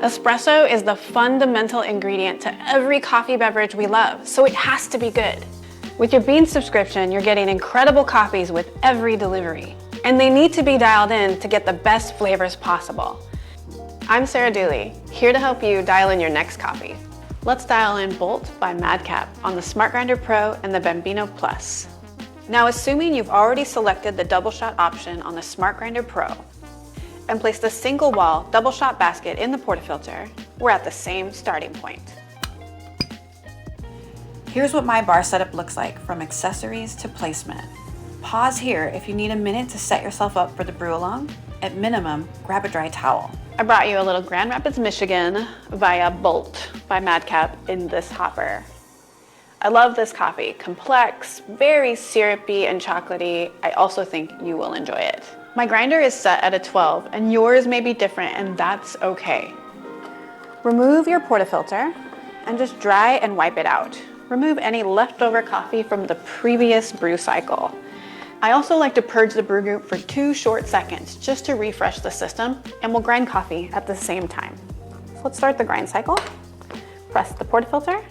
Espresso is the fundamental ingredient to every coffee beverage we love, so it has to be good. With your Beanz subscription, you're getting incredible coffees with every delivery, and they need to be dialed in to get the best flavors possible. I'm Sarah Dooley, here to help you dial in your next coffee. Let's dial in Bolt by Madcap on the Smart Grinder Pro and the Bambino Plus. Now, assuming you've already selected the double shot option on the Smart Grinder Pro and placed a single wall double shot basket in the portafilter, we're at the same starting point. Here's what my bar setup looks like from accessories to placement. Pause here if you need a minute to set yourself up for the brew along. At minimum, grab a dry towel. I brought you a little Grand Rapids, Michigan via Bolt by Madcap in this hopper. I love this coffee. Complex, very syrupy and chocolatey. I also think you will enjoy it. My grinder is set at a 12 and yours may be different, and that's okay. Remove your portafilter and just dry and wipe it out. Remove any leftover coffee from the previous brew cycle. I also like to purge the brew group for 2 short seconds just to refresh the system, and we'll grind coffee at the same time. So let's start the grind cycle. Press the portafilter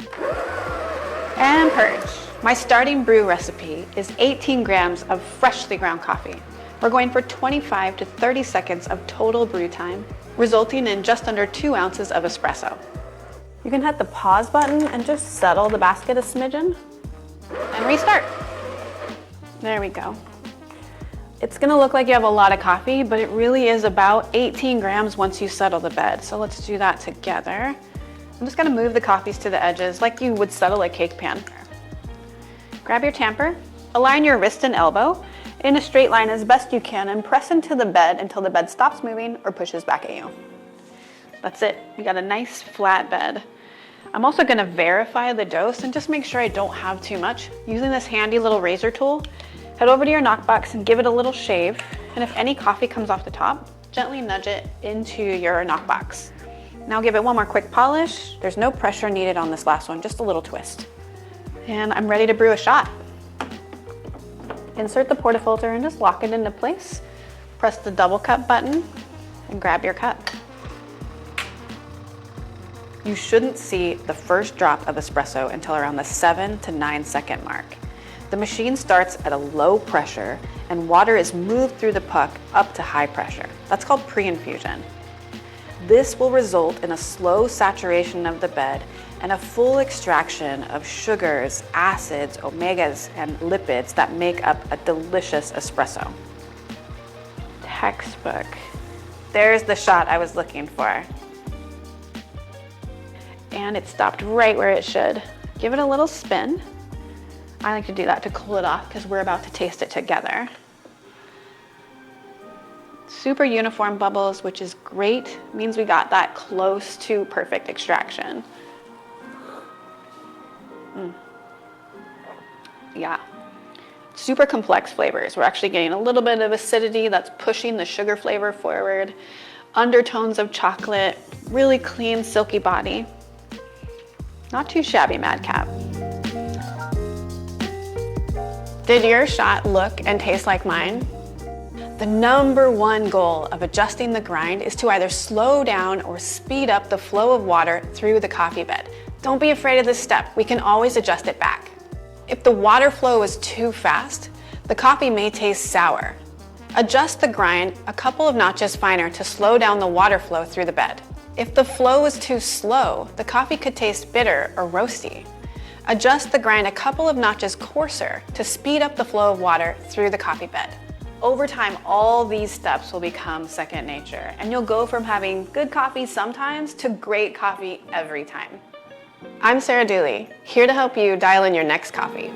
and purge. My starting brew recipe is 18 grams of freshly ground coffee. We're going for 25 to 30 seconds of total brew time, resulting in just under 2 ounces of espresso. You can hit the pause button and just settle the basket a smidgen and restart. There we go. It's gonna look like you have a lot of coffee, but it really is about 18 grams once you settle the bed. So let's do that together. I'm just gonna move the coffees to the edges like you would settle a cake pan. Grab your tamper, align your wrist and elbow in a straight line as best you can and press into the bed until the bed stops moving or pushes back at you. That's it, you got a nice flat bed. I'm also gonna verify the dose and just make sure I don't have too much. Using this handy little razor tool, head over to your knockbox and give it a little shave. And if any coffee comes off the top, gently nudge it into your knockbox. Now give it one more quick polish. There's no pressure needed on this last one, just a little twist. And I'm ready to brew a shot. Insert the portafilter and just lock it into place. Press the double cup button and grab your cup. You shouldn't see the first drop of espresso until around the 7 to 9 second mark. The machine starts at a low pressure and water is moved through the puck up to high pressure. That's called pre-infusion. This will result in a slow saturation of the bed and a full extraction of sugars, acids, omegas, and lipids that make up a delicious espresso. Textbook. There's the shot I was looking for. And it stopped right where it should. Give it a little spin. I like to do that to cool it off because we're about to taste it together. Super uniform bubbles, which is great. Means we got that close to perfect extraction. Yeah. Super complex flavors. We're actually getting a little bit of acidity that's pushing the sugar flavor forward. Undertones of chocolate, really clean, silky body. Not too shabby, Madcap. Did your shot look and taste like mine? The #1 goal of adjusting the grind is to either slow down or speed up the flow of water through the coffee bed. Don't be afraid of this step. We can always adjust it back. If the water flow is too fast, the coffee may taste sour. Adjust the grind a couple of notches finer to slow down the water flow through the bed. If the flow is too slow, the coffee could taste bitter or roasty. Adjust the grind a couple of notches coarser to speed up the flow of water through the coffee bed. Over time, all these steps will become second nature, and you'll go from having good coffee sometimes to great coffee every time. I'm Sarah Dooley, here to help you dial in your next coffee.